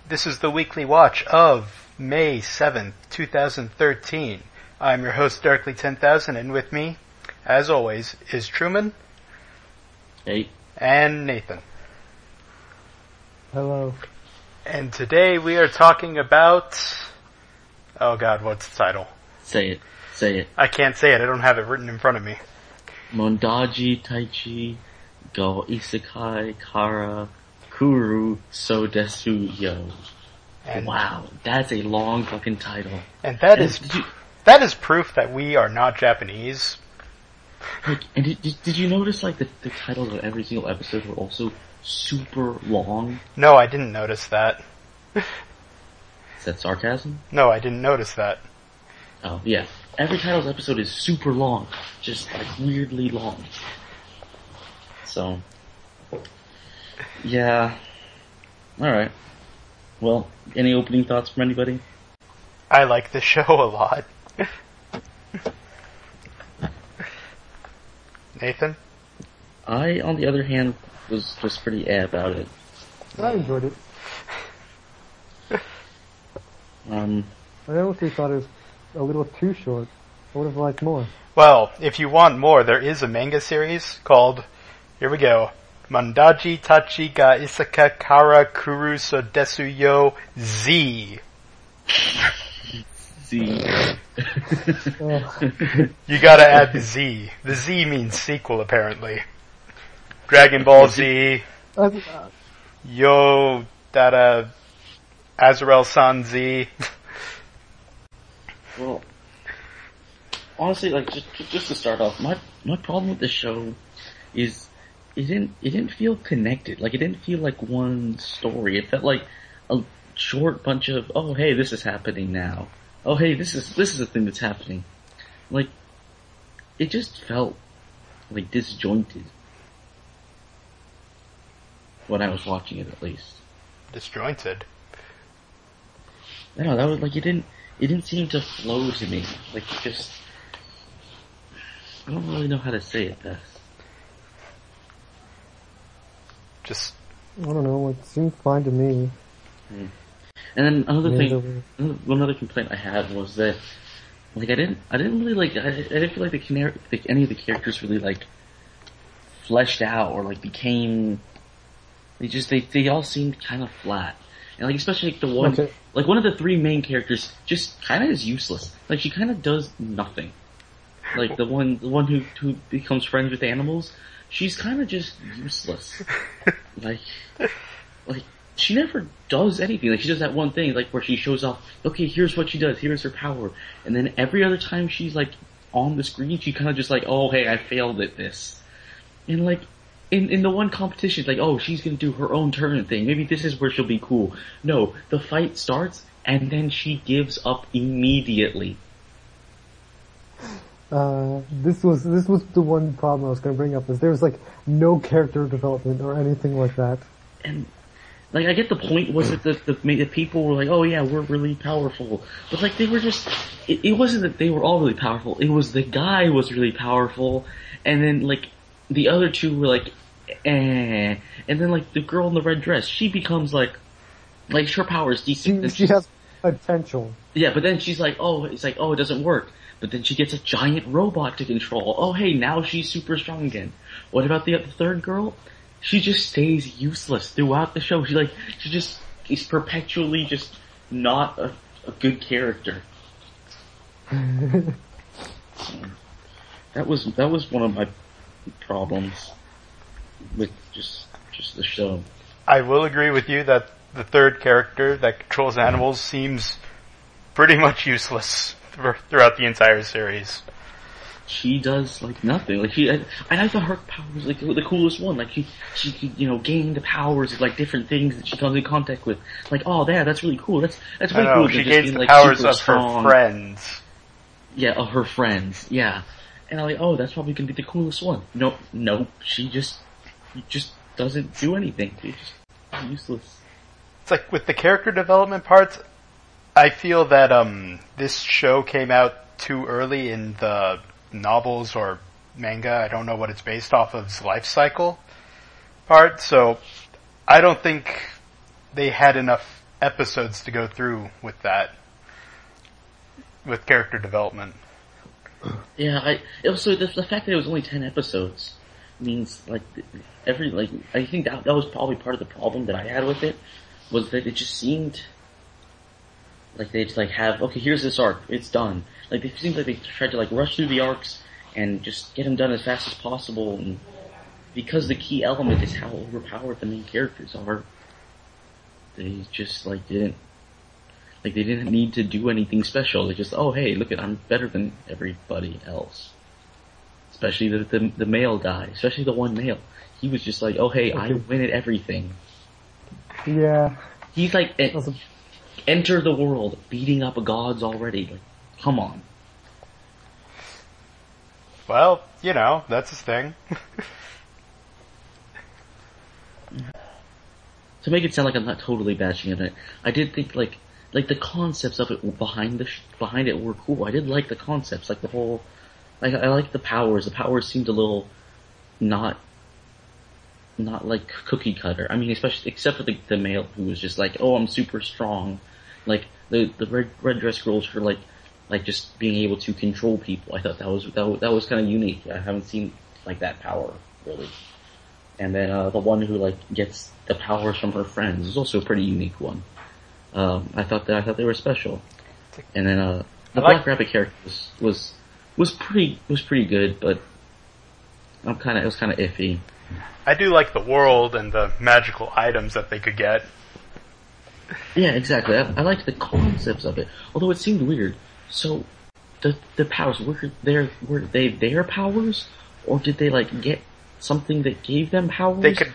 This is the weekly watch of May 7th, 2013. I'm your host, Darkly10000, and with me, as always, is Truman. Hey. And Nathan. Hello. And today we are talking about... Oh god, what's the title? Say it. Say it. I can't say it, I don't have it written in front of me. Mondaiji tachi go Isekai kara Kuru Sou Desu yo. And wow, that's a long fucking title. And that is proof that we are not Japanese. Like, and did you notice like the titles of every single episode were also super long? No, I didn't notice that. Is that sarcasm? No, I didn't notice that. Oh, yeah. Every title's episode is super long. Just like weirdly long. So, yeah. Alright. Well, any opening thoughts from anybody? I like the show a lot. Nathan? I, on the other hand, was just pretty about it. I enjoyed it. I honestly thought it was a little too short. I would have liked more. Well, if you want more, there is a manga series called, here we go, Mondaiji tachi ga Isekai kara Kuru Sou Desu yo Z. Z. You gotta add the Z. The Z means sequel, apparently. Dragon Ball Z. Yo, Dada, Azrael-san Z. Well, honestly, like just to start off, my problem with the show is it didn't feel connected. Like it didn't feel like one story. It felt like a short bunch of, oh hey, this is happening now. Oh hey, this is a thing that's happening. Like it just felt like disjointed when I was watching it, at least. Disjointed. I don't know, that was like it didn't seem to flow to me. Like it just, I don't really know how to say it best. Just, I don't know, it seemed fine to me. And then another complaint I had was that, like, I didn't really like, I didn't feel like any of the characters really, like, fleshed out or, like, became, they all seemed kind of flat. And, like, especially, like, the one, okay. Like, one of the three main characters just kind of is useless. Like, she kind of does nothing. Like, the one who becomes friends with animals, she's kind of just useless. like, she never does anything. Like, she does that one thing, like, where she shows off, okay, here's what she does, here's her power. And then every other time she's, like, on the screen, she kind of just like, oh, hey, I failed at this. And, like, in the one competition, like, oh, she's gonna do her own turn thing. Maybe this is where she'll be cool. No, the fight starts, and then she gives up immediately. This was the one problem I was gonna bring up, is there was, like, no character development or anything like that. And, like, I get the point was that the people were like, oh yeah, we're really powerful. But, like, they were just, it wasn't that they were all really powerful, it was the guy was really powerful, and then, like, the other two were like, eh. And then, like, the girl in the red dress, she becomes, like her power is decent. She has potential. Yeah, but then she's like, oh, it's like, oh, it doesn't work. But then she gets a giant robot to control. Oh, hey, now she's super strong again. What about the third girl? She just stays useless throughout the show. She just is perpetually just not a good character. That was one of my problems with just the show. I will agree with you that the third character that controls animals seems pretty much useless throughout the entire series. She does, like, nothing. Like, I thought her power was, like, the coolest one. Like, she could, you know, gain the powers of, like, different things that she comes in contact with. Like, oh, yeah, that's really cool. That's way cooler she than gains just the being, like, powers super of strong. her friends. Yeah, of her friends, yeah. And I'm like, oh, that's probably gonna be the coolest one. No, she just doesn't do anything. She's just useless. It's like, with the character development parts, I feel that, this show came out too early in the novels or manga, I don't know what it's based off of, life cycle part, so I don't think they had enough episodes to go through with that, with character development. Yeah, also the fact that it was only 10 episodes means I think that was probably part of the problem that I had with it, was that it just seemed like they'd have, okay, here's this arc, it's done. Like, it seemed like they tried to rush through the arcs and just get them done as fast as possible, and because the key element is how overpowered the main characters are, they just didn't need to do anything special. They just, oh hey, look I'm better than everybody else. Especially the male guy, especially the one male. He was just oh hey, I win at everything. Yeah. He's enter the world, beating up gods already. Come on. Well, that's his thing. To make it sound like I'm not totally bashing it, I did think the concepts of it behind it were cool. I did like the concepts, the whole, I liked the powers. The powers seemed a little not like cookie cutter. I mean, except for the male who was just oh, I'm super strong. The red dress girls for just being able to control people. I thought that was kind of unique. I haven't seen that power really. And then the one who gets the powers from her friends is also a pretty unique one. I thought they were special. And then the Black Rabbit character was pretty good, but it was kind of iffy. I do like the world and the magical items that they could get. Yeah, exactly. I liked the concepts of it, although it seemed weird. So the powers were they their powers, or did they get something that gave them powers? They could.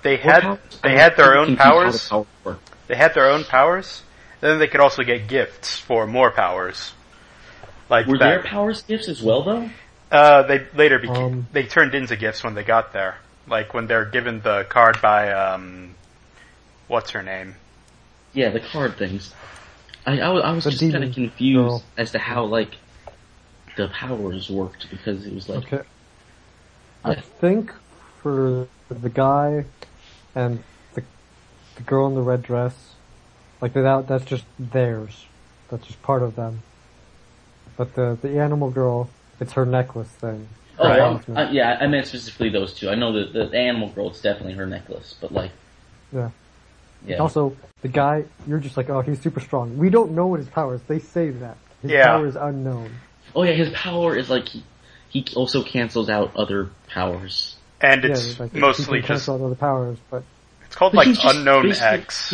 They had their own powers. They had their own powers. Then they could also get gifts for more powers. Were their powers gifts as well, though? They later became. They turned into gifts when they got there. When they're given the card by what's her name? Yeah, the card things. I was just kind of confused as to how the powers worked, because it was Okay. I think for the guy and the girl in the red dress, that's just theirs. That's just part of them. But the animal girl, it's her necklace thing. Oh, yeah, I meant specifically those two. I know that the animal girl, it's definitely her necklace, but Yeah. Yeah. Also, the guy, you're just oh, he's super strong. We don't know what his power is. They say that. His power is unknown. Oh yeah, his power is he also cancels out other powers. And it's mostly just... cancel out other powers, but... It's called Unknown X.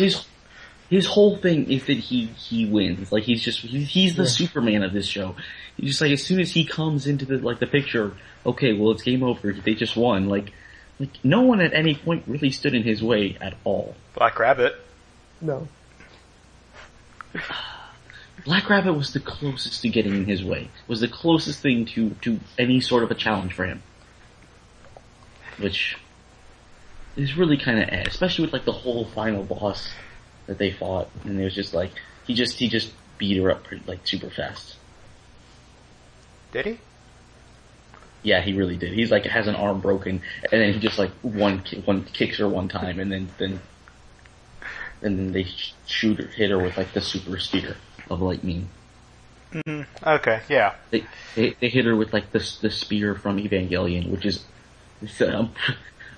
His whole thing is that he wins. He's the Superman of this show. He's just as soon as he comes into the picture, okay, well it's game over. They just won. No one at any point really stood in his way at all. Black Rabbit. No. Black Rabbit was the closest to getting in his way. Was the closest thing to any sort of a challenge for him. Which is really kind of ass, especially with the whole final boss that they fought, and it was just he just beat her up pretty, super fast. Did he? Yeah, he really did. He's has an arm broken, and then he just one kicks her one time, and then they hit her with the super spear of lightning. Mm-hmm. Okay, yeah. They hit her with the spear from Evangelion, which is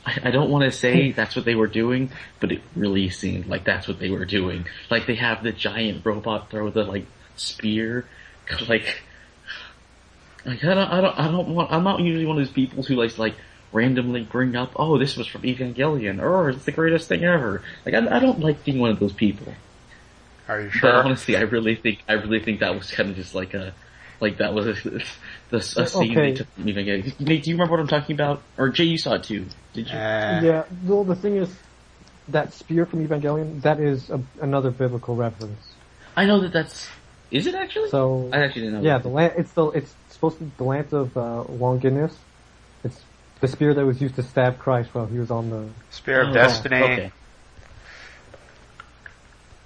I don't want to say that's what they were doing, but it really seemed like that's what they were doing. They have the giant robot throw the spear, I'm not usually one of those people who randomly bring up, oh, this was from Evangelion, or it's the greatest thing ever. I don't like being one of those people. Are you sure? But honestly, I really think that was kind of just that was a scene they took from Evangelion. Nate, do you remember what I'm talking about? Or Jay, you saw it too, did you? Yeah, well, the thing is, that spear from Evangelion, that is another biblical reference. I know that's... Is it actually? So, I actually didn't know. Yeah, it's supposed to be the lance of Longinus. It's the spear that was used to stab Christ while he was on the... Spear of Destiny. Okay.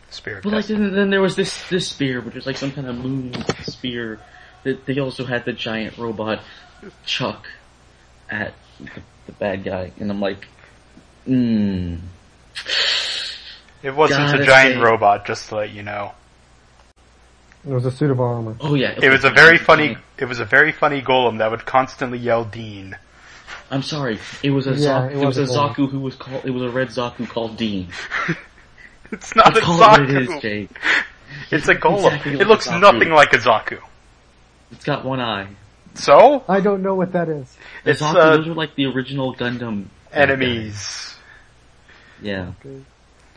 Spear of But Destiny. then there was this spear, which was some kind of moon spear. That they also had the giant robot chuck at the bad guy, and I'm Yeah, It wasn't a gotta giant say- robot, just to let you know. It was a suit of armor. Oh yeah. It was a very funny golem that would constantly yell Dean. I'm sorry. It was a Yeah, it was a a golem. Zaku who was called. It was a red Zaku called Dean. It's not Let's a call it what it Zaku. is, Jake. It's a golem. Exactly It like looks a Zaku. nothing like a Zaku. It's got one eye. So? I don't know what that is. The It's, Zaku, those were like the original Gundam enemies. Yeah.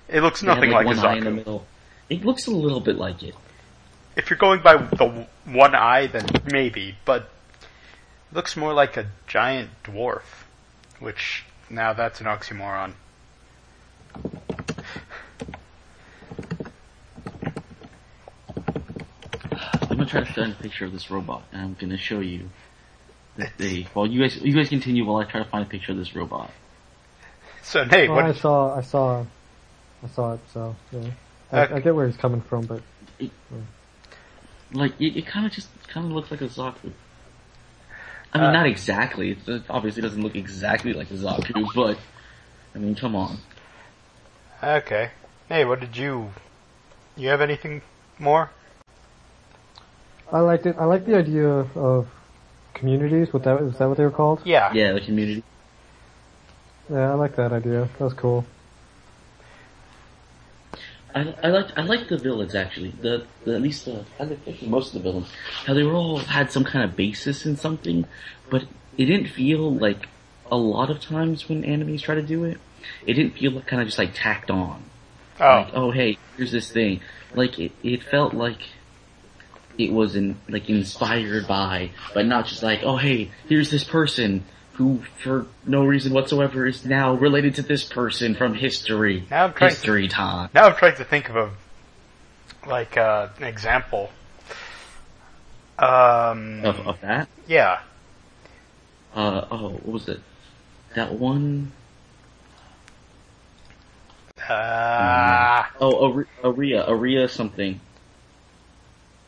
It looks They had, nothing like a one eye in the Zaku. middle. It looks a little bit like it. If you're going by the one eye, then maybe, but it looks more like a giant dwarf. Which, now that's an oxymoron. I'm gonna try to find a picture of this robot, and I'm gonna show you. Well, you guys continue while I try to find a picture of this robot. So, Nate, Well, what I did saw it. So yeah, Okay. I get where he's coming from, but Like it kind of looks like a Zaku. I mean, not exactly. It obviously doesn't look exactly like a Zaku, but I mean, come on. Okay. Hey, what did you have anything more? I liked it. I like the idea of communities. Is that what they were called? Yeah. Yeah, the community. Yeah, I like that idea. That was cool. I like the villains actually. I think most of the villains, how they were all had some kind of basis in something, but it didn't feel like a lot of times when animes try to do it, it didn't feel like kind of just like tacked on. Oh. Like, oh hey, here's this thing. Like it felt like it was inspired by, but not just like, oh hey, here's this person who, for no reason whatsoever, is now related to this person from history. Now I'm trying History time. Now I'm trying to think of an example. Of that? Yeah. What was it? That one? Aria something.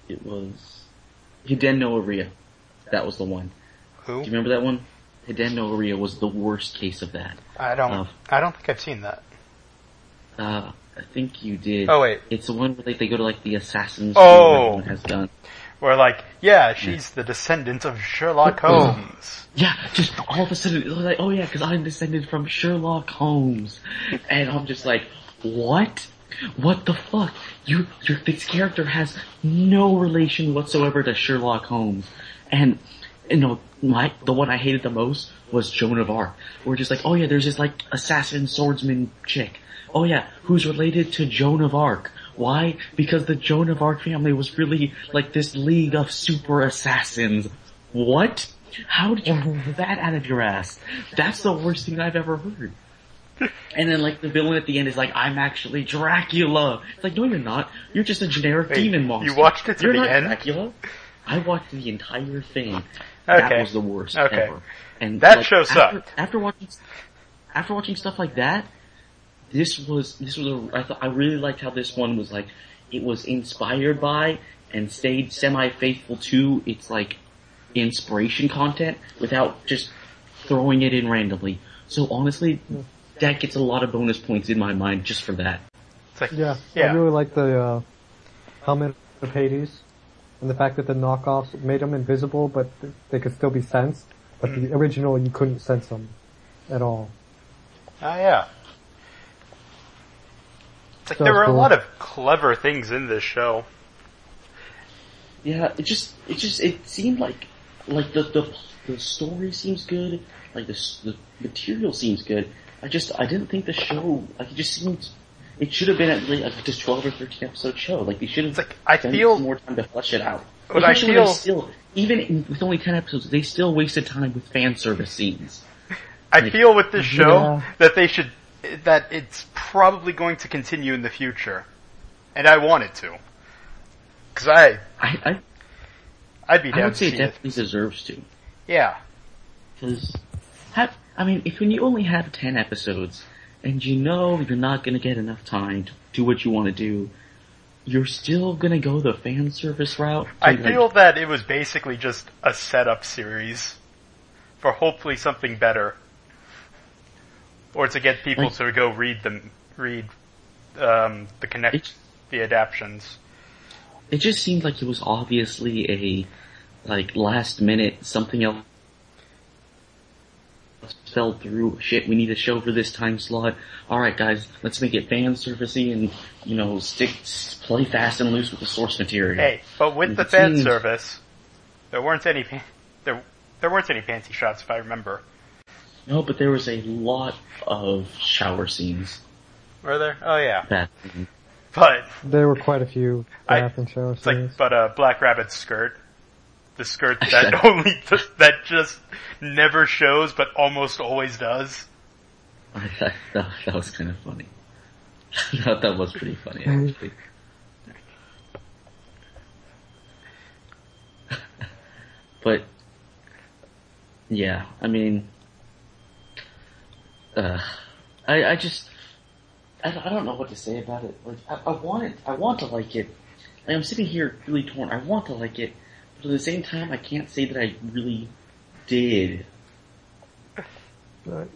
It was Hiden no Aria. That was the one. Who? Do you remember that one? Hiden no Aria was the worst case of that. I don't think I've seen that. I think you did. Oh wait. It's the one where they go to like the assassins Oh. everyone has done. Where she's the descendant of Sherlock Holmes. Yeah, just all of a sudden, it's like, oh yeah, because I'm descended from Sherlock Holmes. And I'm just like, what? What the fuck? This character has no relation whatsoever to Sherlock Holmes. And, the one I hated the most was Joan of Arc. We're just like, oh yeah, there's this assassin swordsman chick. Oh yeah, who's related to Joan of Arc. Why? Because the Joan of Arc family was really this league of super assassins. What? How did you pull that out of your ass? That's the worst thing I've ever heard. And then the villain at the end is I'm actually Dracula. It's like, no you're not. You're just a generic demon monster. You watched it to You're the not end? Dracula. I watched the entire thing. Okay. That was the worst Okay. ever. And That show sucked. After watching stuff like that, I really liked how this one was it was inspired by and stayed semi-faithful to its inspiration content without just throwing it in randomly. So honestly, that gets a lot of bonus points in my mind just for that. It's Yeah, I really like the helmet of Hades, and the fact that the knockoffs made them invisible, but they could still be sensed. But the original, you couldn't sense them at all. Oh yeah. It's there were a lot of clever things in this show. Yeah, it seemed like the story seems good, the material seems good. I didn't think the show, it should have been at least just 12 or 13 episode show. They should have spent some more time to flesh it out. But I feel with only 10 episodes, they still wasted time with fan service scenes. I feel with this show that it's probably going to continue in the future. And I want it to. Cause I'd be down I would to say see it definitely deserves to. Yeah. Because, when you only have 10 episodes, and you're not gonna get enough time to do what you want to do, you're still gonna go the fan service route? I feel that it was basically just a setup series for hopefully something better. Or to get people to go read the adaptions. It just seemed like it was obviously a last minute something else fell through. Shit, we need a show for this time slot. All right, guys, let's make it fan servicey and play fast and loose with the source material. Hey, but with the fan service, there weren't any fancy shots, if I remember. No, but there was a lot of shower scenes. Were there? Oh yeah. Bathroom. But there were quite a few bath and shower scenes. But Black Rabbit's skirt. The skirt that that just never shows, but almost always does. That was kind of funny. that was pretty funny, actually. But yeah, I mean, I don't know what to say about it. Like, I want to like it. Like, I'm sitting here really torn. I want to like it. But at the same time, I can't say that I really did. Right.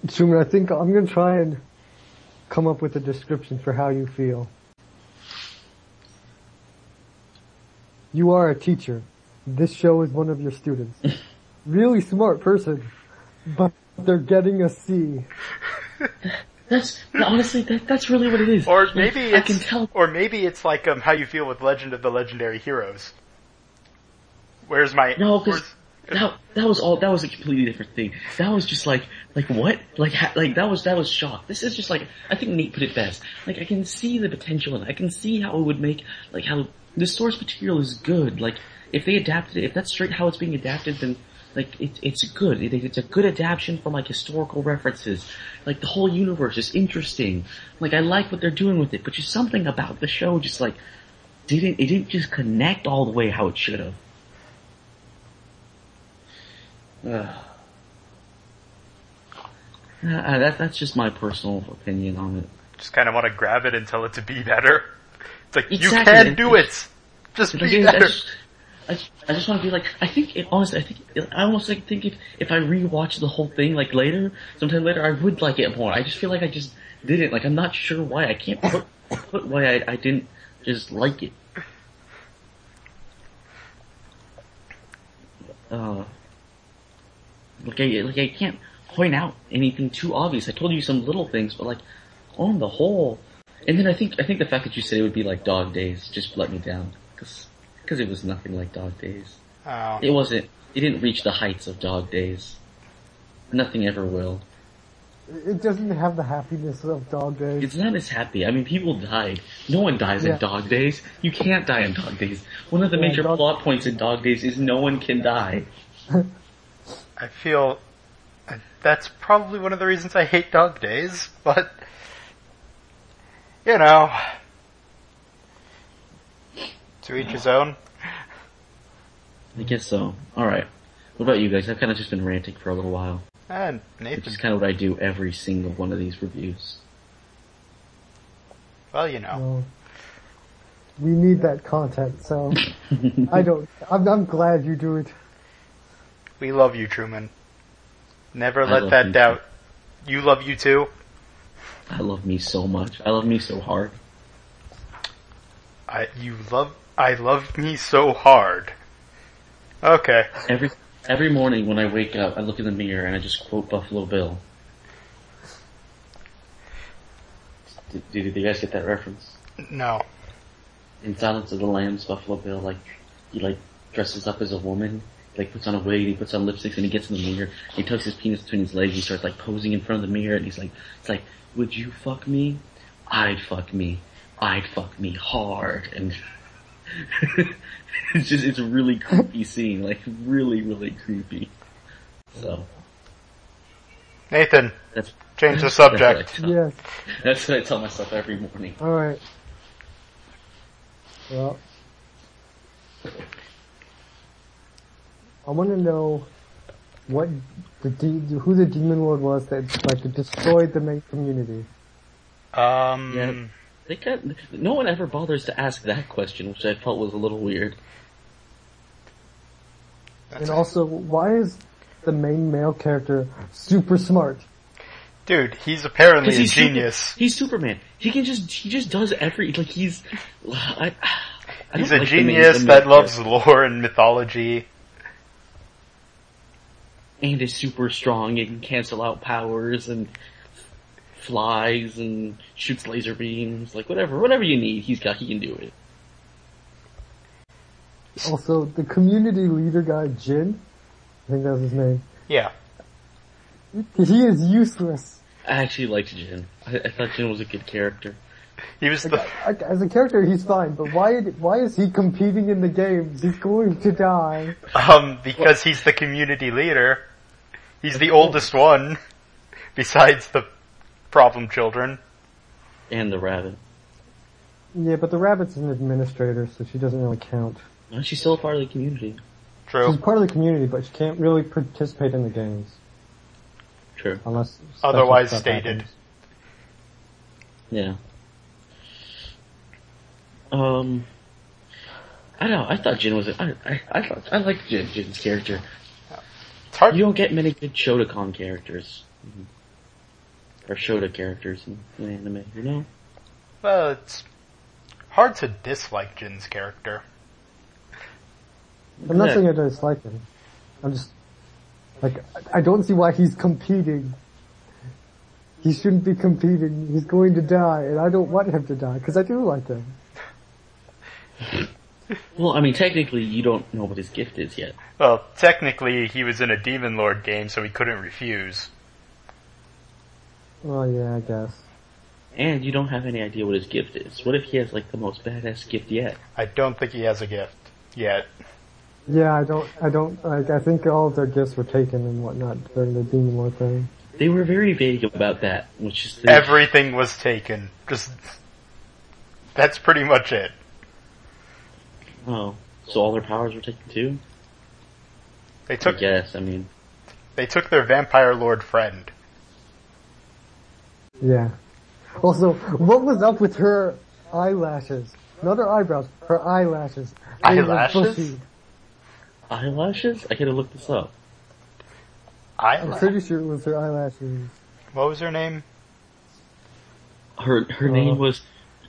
Truman, I think I'm going to try and come up with a description for how you feel. You are a teacher. This show is one of your students. Really smart person, but they're getting a C. Honestly, that's really what it is. Or maybe I can tell. Or maybe it's like how you feel with Legend of the Legendary Heroes. Where's my... No, because that was a completely different thing. That was just like what? That was shock. This is just like, I think Nate put it best. Like, I can see the potential in it. I can see how it would make, like, how the source material is good. Like, if they adapted it, if that's straight how it's being adapted, then, like, it's good. It's a good adaptation from, like, historical references. Like, the whole universe is interesting. Like, I like what they're doing with it, but just something about the show just, like, it didn't just connect all the way how it should have. That's just my personal opinion on it. Just kind of want to grab it and tell it to be better. It's like, exactly. You can do it! Just be better! I just want to be like, I almost think if I rewatch the whole thing, like, sometime later, I would like it more. I just feel like I just didn't. Like, I'm not sure why. I can't put why I didn't just like it. I can't point out anything too obvious. I told you some little things, but, like, on the whole, and then I think the fact that you said it would be like Dog Days just let me down, because it was nothing like Dog Days. Oh. It didn't reach the heights of Dog Days. Nothing ever will. It doesn't have the happiness of Dog Days. It's not as happy. I mean, people died. No one dies in Dog Days. You can't die in Dog Days. One of the major plot points in Dog Days is no one can die. I feel that's probably one of the reasons I hate Dog Days, but, you know, to each his own. I guess so. Alright. What about you guys? I've kind of just been ranting for a little while. And Nathan. Which is kind of what I do every single one of these reviews. Well, you know. Well, we need that content, so I'm glad you do it. We love you, Truman. Never let that doubt. Too. You love you too? I love me so much. I love me so hard. I love me so hard. Okay. Every morning when I wake up, I look in the mirror and I just quote Buffalo Bill. Did you guys get that reference? No. In Silence of the Lambs, Buffalo Bill, he dresses up as a woman, puts on a wig, he puts on lipsticks, and he gets in the mirror, and he tucks his penis between his legs, he starts, posing in front of the mirror, and it's like, would you fuck me? I'd fuck me. I'd fuck me hard. And it's a really creepy scene, really, really creepy. So. Nathan, change the subject. Yes. That's what I tell myself every morning. Alright. Well, I want to know who the demon lord was that destroyed the main community. Yeah, no one ever bothers to ask that question, which I felt was a little weird. And also, why is the main male character super smart? Dude, he's apparently a he's genius. He's Superman. He just does he's a genius that loves lore and mythology. And is super strong and can cancel out powers and flies and shoots laser beams. Like whatever you need, he can do it. Also, the community leader guy, Jin, I think that was his name. Yeah. He is useless. I actually liked Jin. I thought Jin was a good character. He was as a character, he's fine, but why is he competing in the games? He's going to die. Because he's the community leader. He's the oldest one, besides the problem children. And the rabbit. Yeah, but the rabbit's an administrator, so she doesn't really count. No, she's still a part of the community. True. She's part of the community, but she can't really participate in the games. True. Unless otherwise stated. Happens. Yeah. I don't know. I thought Jin was. I liked Jin's character. It's hard. You don't get many good Shotokan characters, or Shota characters in anime. You know. Well, it's hard to dislike Jin's character. I'm not saying I dislike him. I'm just I don't see why he's competing. He shouldn't be competing. He's going to die, and I don't want him to die because I do like him. Well, I mean, technically, you don't know what his gift is yet. Well, technically, he was in a Demon Lord game, so he couldn't refuse. Well, yeah, I guess. And you don't have any idea what his gift is. What if he has, like, the most badass gift yet? I don't think he has a gift yet. Yeah, I think all of their gifts were taken and whatnot during the Demon Lord thing. They were very vague about that, which is... Everything was taken. That's pretty much it. Oh, so all their powers were taken too? They took their vampire lord friend. Yeah. Also, what was up with her eyelashes? Not her eyebrows, her eyelashes. Eyelashes? Eyelashes? I gotta look this up. I'm pretty sure it was her eyelashes. What was her name? Her name was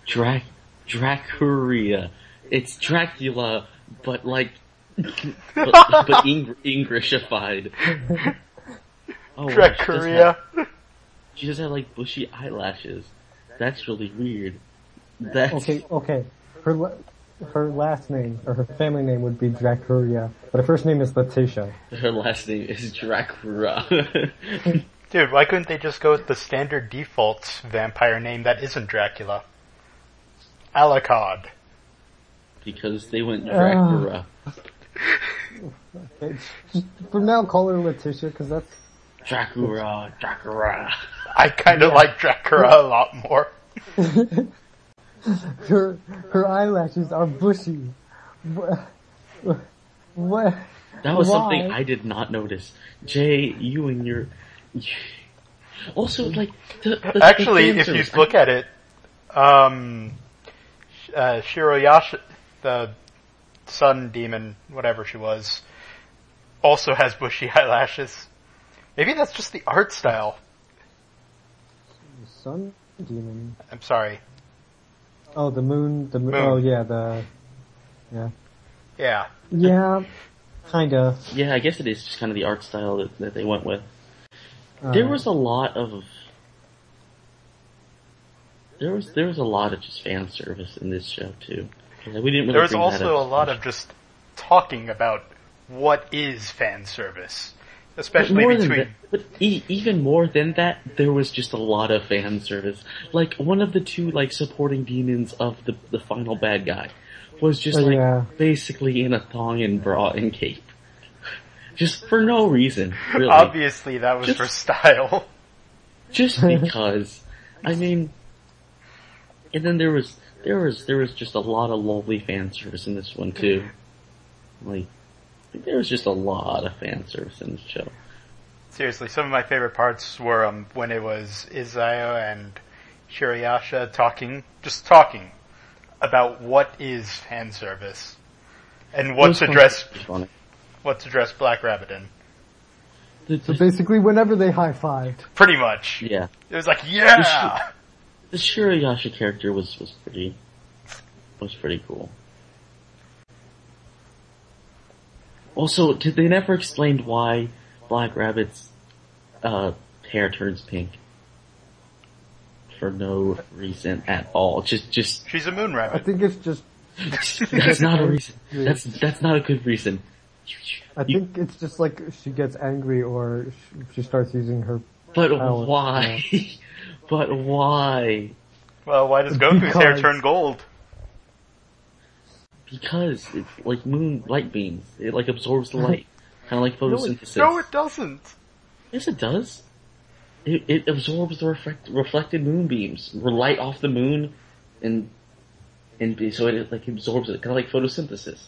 Dracuria. It's Dracula, but like, but Englishified. Oh, Dracuria. She just had like bushy eyelashes. That's really weird. Okay. Her last name, or her family name would be Dracuria, but her first name is Letitia. Her last name is Dracula. Dude, why couldn't they just go with the standard default vampire name that isn't Dracula? Alucard. Because they went Dracula. Okay. From now, call her Letitia, because that's... Dracula. I kind of like Dracula a lot more. Her eyelashes are bushy. What? That was something I did not notice. Jay, you and your... Also, like, actually, if you look at it, Shiroyasha, the sun demon, whatever she was, also has bushy eyelashes. Maybe that's just the art style. Sun demon? I'm sorry. Oh, the moon. Oh, yeah, yeah. Yeah. Yeah, kinda. Yeah, I guess it is just kind of the art style that they went with. There was a lot of... There was a lot of just fan service in this show, too. We didn't really there was also a lot of just talking about what is fan service. Especially even more than that, there was just a lot of fan service. Like, one of the two, like, supporting demons of the final bad guy was just, basically in a thong and bra and cape. Just for no reason, really. Obviously, that was her style. Just because. I mean... And then there was just a lot of lovely fan service in this one, too. Like... There was just a lot of fan service in the show. Seriously, some of my favorite parts were when it was Izao and Shirayasha talking about what is fan service and what to dress Black Rabbit in. So basically, whenever they high-fived. Pretty much. Yeah. It was like, yeah! The Shiroyasha character was pretty cool. Also, they never explained why Black Rabbit's hair turns pink. For no reason at all. Just She's a moon rabbit. I think it's just... that's not a reason. That's not a good reason. I think it's just like she gets angry or she starts using her But powers. why? But why? Well, why does Goku's hair turn gold? Because it's like moon light beams. It like absorbs the light. Kind of like photosynthesis. No, it doesn't. Yes, it does. It absorbs the reflected moonbeams, light off the moon, and so it like absorbs it, kind of like photosynthesis.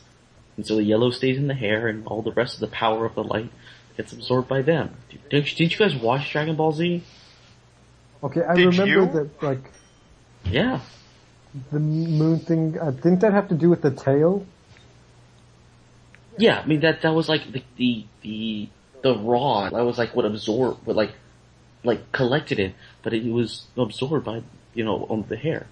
And so the yellow stays in the hair, and all the rest of the power of the light gets absorbed by them. Didn't you guys watch Dragon Ball Z? Okay, I Did remember you? that, like, Yeah. the moon thing, didn't that have to do with the tail? Yeah, I mean that was like the rod. That was like what absorbed, what like collected it, but it was absorbed by on the hair.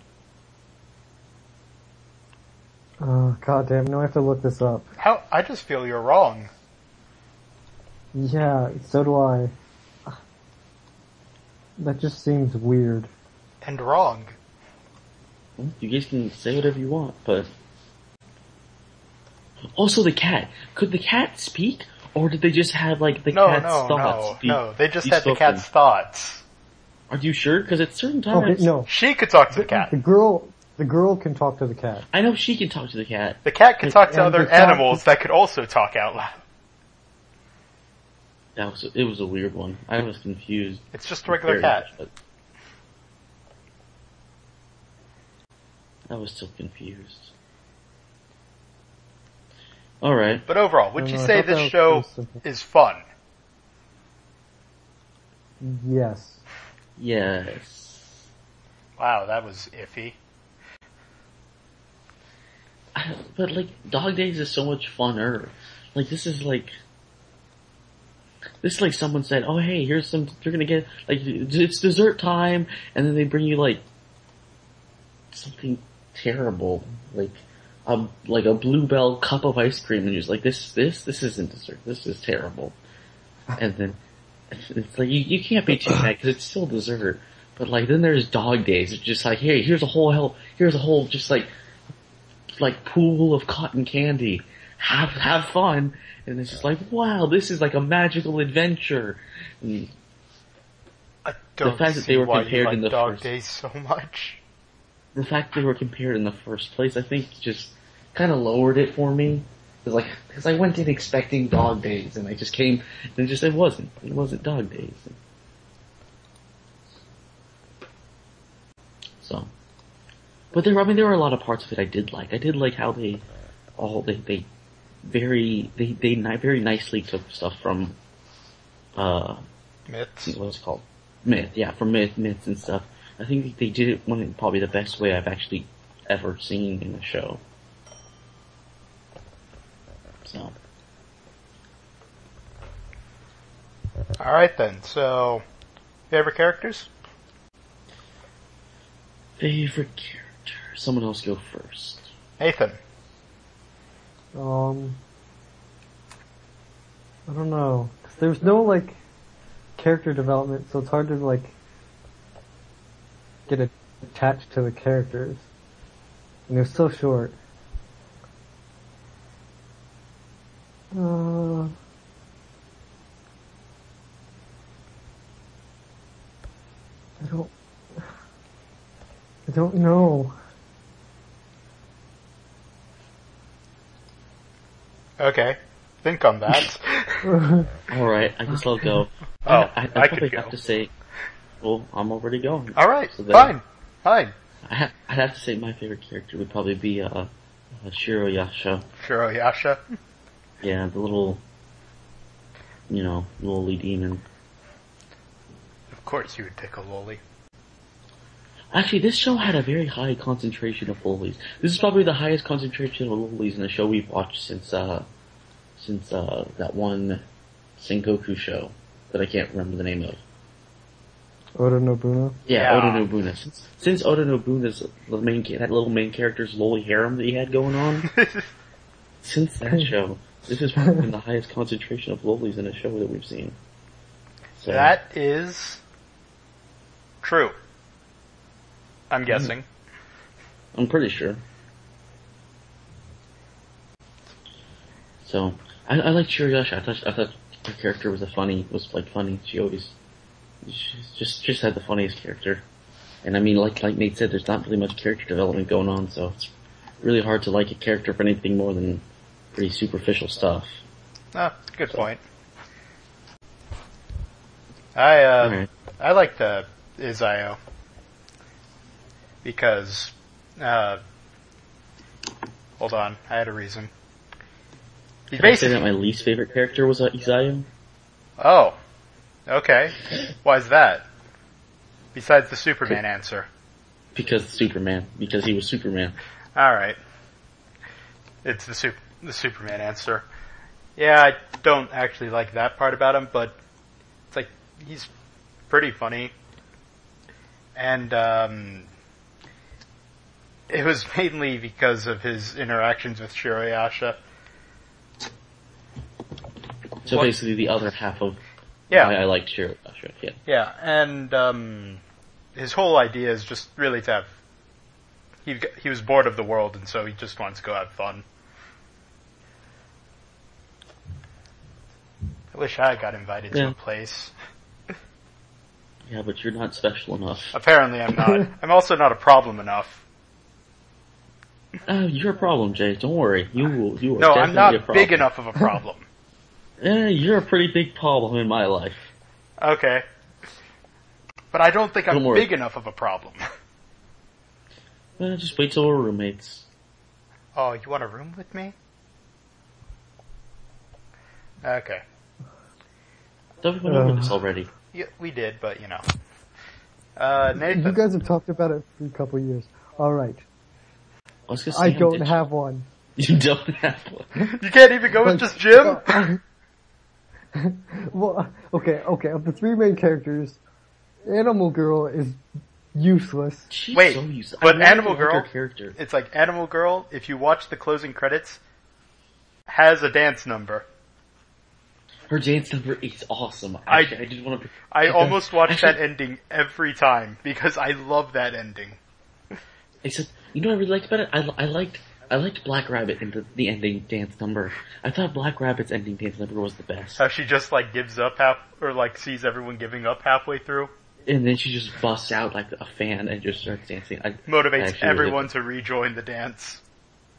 Oh, goddamn, now I have to look this up. How? I just feel you're wrong. Yeah, so do I. That just seems weird. And wrong. You guys can say whatever you want, but also the cat. Could the cat speak, or did they just have like the cat's thoughts? No. They just be had the spoken? cat's thoughts. Are you sure? Because at certain times, Okay, no. She could talk to the cat. The girl can talk to the cat. I know she can talk to the cat. The cat could talk to And other the cat animals that could also talk out loud. It was a weird one. I was confused. It's just a regular Very cat. much, but I was still confused. Alright. But overall, would I you don't know, say I thought that this was show pretty simple. is fun? Yes. Yes. Wow, that was iffy. But like, Dog Days is so much funner. Like, this is like someone said, oh hey, you're gonna get, like, it's dessert time, and then they bring you like, something terrible, like a Bluebell cup of ice cream, and you're just like, this isn't dessert, this is terrible. And then, it's like, you can't be too mad, because it's still dessert. But like, then there's Dog Days, it's just like, hey, here's a whole just like pool of cotton candy. Have fun. And it's just like, wow, this is like a magical adventure. And I don't the fact that see they were why compared you like in the Dog first, Days so much. the fact they were compared in the first place, I think just kind of lowered it for me. Because I went in expecting Dog Days, and I just came, and it wasn't Dog Days. So, but there were a lot of parts of it I did like. I did like how they very nicely took stuff from, Myths. what's it called? From myths and stuff. I think they did it in probably the best way I've actually ever seen in a show. So. Alright then, so, favorite characters? Favorite character? Someone else go first. Nathan. I don't know. 'Cause there's no, like, character development, so it's hard to, like, get attached to the characters. And they're so short. I don't know. Okay. Think on that. Alright, I guess I'll go. Oh, I I probably could have go. to say, well, I'm already going. Alright, So then- fine. I'd have to say my favorite character would probably be, Shiroyasha. Shiroyasha. Yeah, the little lolly demon. Of course you would pick a lolly. Actually, this show had a very high concentration of lollies. This is probably the highest concentration of lollies in a show we've watched since that one Sengoku show. that I can't remember the name of. Oda Nobunaga? Yeah, Oda Nobunaga. Since Oda Nobuna's that little main character's lowly harem that he had going on, since that show, this has probably been the highest concentration of lowlies in a show that we've seen. So, that is true. I'm guessing. I'm pretty sure. So, I liked Shirayasha. I thought her character was funny. She always just had the funniest character. And I mean, like Nate said, there's not really much character development going on, so it's really hard to like a character for anything more than pretty superficial stuff. Good point. I liked Izao because hold on, I had a reason. Can I say that my least favorite character was Isekai? Oh, okay. Why is that? Besides the Superman answer. Because he was Superman. Alright. It's the Superman answer. Yeah, I don't actually like that part about him, but it's like, he's pretty funny. And, it was mainly because of his interactions with Shirayasha. So basically the other half of why I liked Shirayasha, yeah. Yeah, and, his whole idea is just really to have, he was bored of the world, and so he just wants to go have fun. I wish I got invited to a place. Yeah, but you're not special enough. Apparently I'm not. I'm also not a problem enough. You're a problem, Jay. Don't worry. You are No, definitely I'm not a problem. big enough of a problem. You're a pretty big problem in my life. Okay. But I don't think I'm worry. big enough of a problem. Just wait till we're roommates. Oh, you want a room with me? Okay. Thought we went over this already. Yeah, we did, but you know. Nathan. You guys have talked about it for a couple of years. Alright. I don't have one. You don't have one. You can't even go with just Jim? Well, okay, of the three main characters, Animal Girl is useless. She's Wait, so useless. but Animal her Girl, character. it's like Animal Girl, if you watch the closing credits, has a dance number. Her dance number is awesome. Actually, I just want to. I almost watch that ending every time because I love that ending. Except, you know what I really liked about it? I liked Black Rabbit in the ending dance number. I thought Black Rabbit's ending dance number was the best. How she just like gives up sees everyone giving up halfway through. And then she just busts out like a fan and just starts dancing. Motivates everyone to rejoin the dance.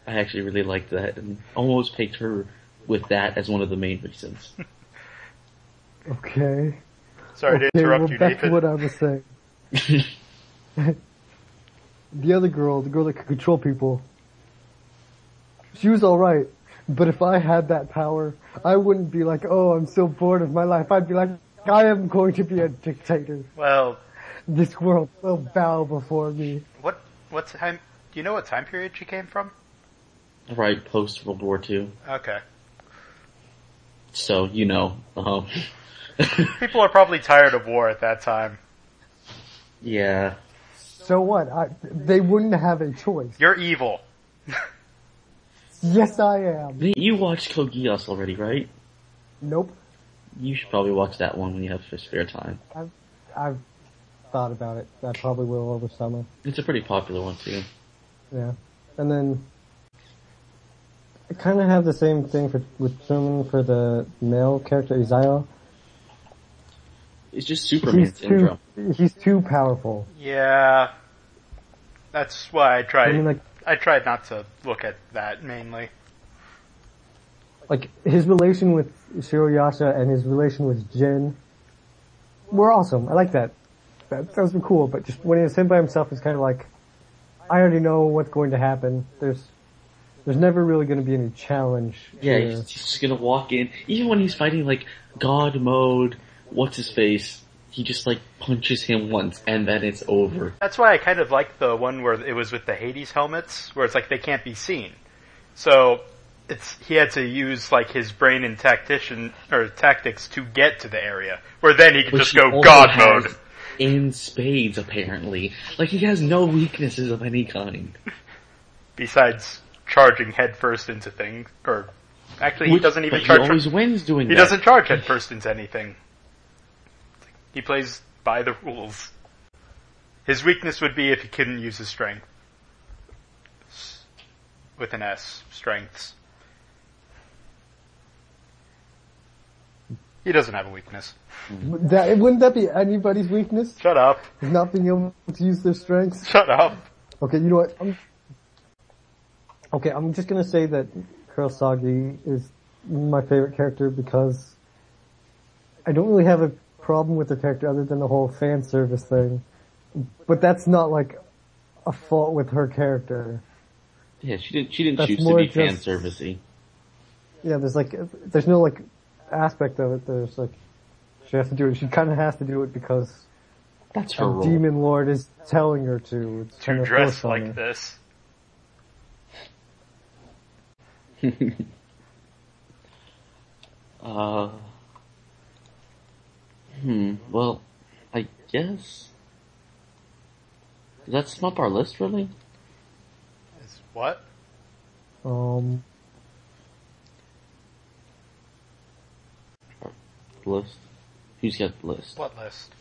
I actually really liked that and almost picked her with that as one of the main reasons. Okay. Sorry to interrupt you, back Nathan. to what I was saying. The other girl, the girl that could control people, she was alright, but if I had that power, I wouldn't be like, oh, I'm so bored of my life. I'd be like, I am going to be a dictator. Well, this world will bow before me. What time, do you know what time period she came from? Right, post World War II. Okay. So, you know, People are probably tired of war at that time. Yeah. So what? They wouldn't have a choice. You're evil. Yes, I am. You watched Code Geass already, right? Nope. You should probably watch that one when you have spare time. I've thought about it. I probably will over summer. It's a pretty popular one too. Yeah. And then I kind of have the same thing with Truman for the male character Izao. It's just Superman syndrome. He's too powerful. Yeah. That's why I tried. I mean, I tried not to look at that mainly. Like his relation with Shirayasha and his relation with Jin were awesome. I like that. That sounds cool. But just when he's him by himself, it's kind of like I already know what's going to happen. There's never really going to be any challenge. Yeah, he's just gonna walk in. Even when he's fighting like God mode, what's his face? He just like punches him once and then it's over. That's why I kind of like the one where it was with the Hades helmets, where it's like they can't be seen. So he had to use like his brain and tactics to get to the area, where then he could just go God mode. In spades, apparently. Like, he has no weaknesses of any kind. Besides charging headfirst into things, or actually he doesn't even charge. He always wins doing that. He doesn't charge headfirst into anything. He plays by the rules. His weakness would be if he couldn't use his strength. With an S. Strengths. He doesn't have a weakness. Wouldn't that be anybody's weakness? Shut up. Not being able to use their strengths? Shut up. Okay, you know what? I'm just gonna say that Kurosagi is my favorite character because I don't really have a problem with her character other than the whole fan service thing. But that's not like a fault with her character. Yeah, she didn't choose to be fan servicey. Yeah, there's no like aspect of it. There's like she has to do it. She kind of has to do it because that's her role. Demon Lord is telling her to. It's to dress like this. Well, I guess. Does that sum up our list, really? Is what? List? Who's got the list? What list?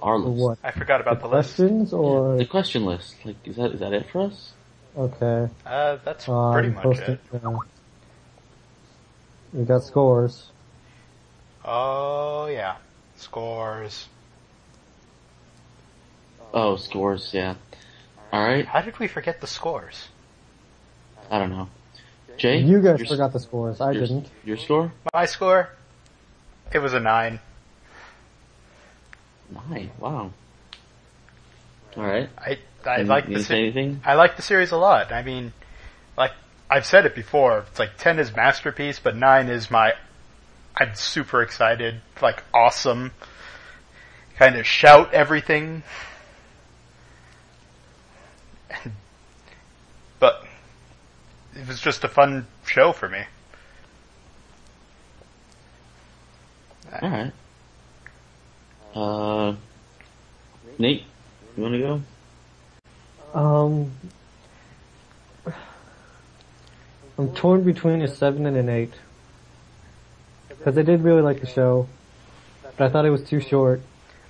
Our list. What? I forgot about the questions list. or the question list. Like, is that it for us? Okay. That's pretty much it. We got scores. Oh yeah, scores. Oh, scores. Yeah. All right. How did we forget the scores? I don't know. Jay, you guys forgot the scores. I didn't. Your score? My score? It was a 9. 9. Wow. All right. I like the anything? I like the series a lot. I mean, like I've said it before. It's like 10 is masterpiece, but 9 is I'm super excited. Like awesome. Kind of shout everything. But it was just a fun show for me. Alright. Nate, you wanna go? I'm torn between a 7 and an 8. Because I did really like the show, but I thought it was too short.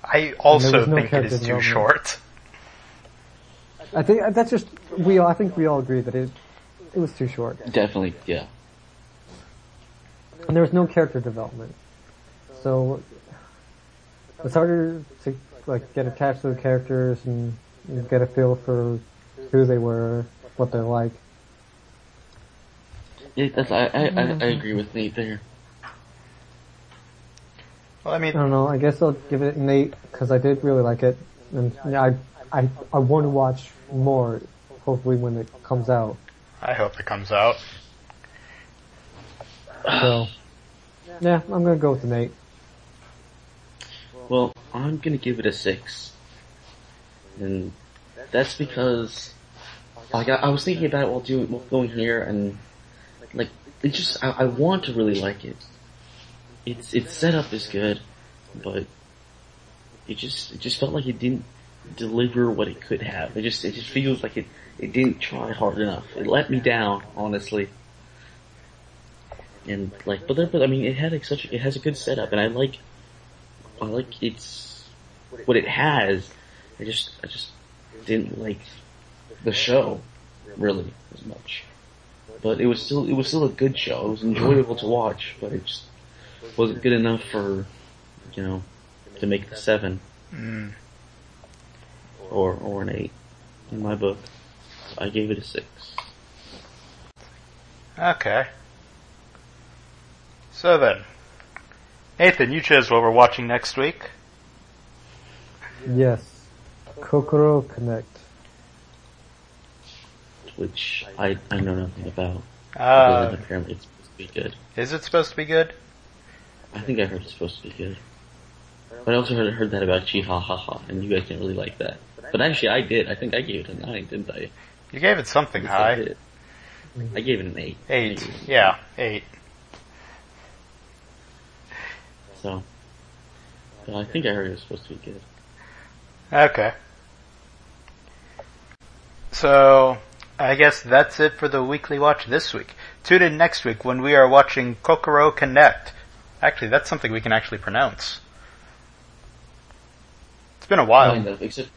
I also think it is too short. I think that's just I think we all agree that it was too short. Definitely, yeah. And there was no character development, so it's harder to like get attached to the characters and get a feel for who they were, what they're like. Yeah, I agree with Nate there. Well, I mean, I don't know. I guess I'll give it an 8 because I did really like it, and I want to watch more. Hopefully, when it comes out. I hope it comes out. So, yeah, I'm gonna go with an 8. Well, I'm gonna give it a 6, and that's because like I was thinking about it while going here, and like it just I want to really like it. Its setup is good, but it just felt like it didn't deliver what it could have. It just feels like it didn't try hard enough. It let me down, honestly. And like, but I mean, it has a good setup, and I like its what it has. I just didn't like the show really as much. But it was still a good show. It was enjoyable to watch, but it just wasn't good enough for, to make the 7. Or an 8 in my book. I gave it a 6. Okay. So then, Nathan, you chose what we're watching next week. Yes, Kokoro Connect, which I know nothing about. Apparently it's supposed to be good. Is it supposed to be good? I think I heard it's supposed to be good. But I also heard that about Chihahaha, and you guys didn't really like that. But actually I did. I think I gave it a 9, didn't I? You gave it something high. I gave it an 8. 8. Yeah, 8. So, I think I heard it was supposed to be good. Okay. So, I guess that's it for the weekly watch this week. Tune in next week when we are watching Kokoro Connect. Actually, that's something we can actually pronounce. It's been a while. Kind of, except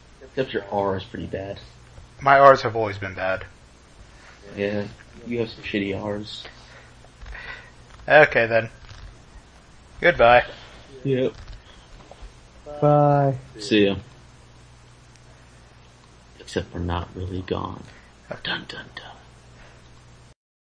your R is pretty bad. My R's have always been bad. Yeah, you have some shitty R's. Okay then. Goodbye. Yep. Bye. See ya. Except we're not really gone. Dun dun dun.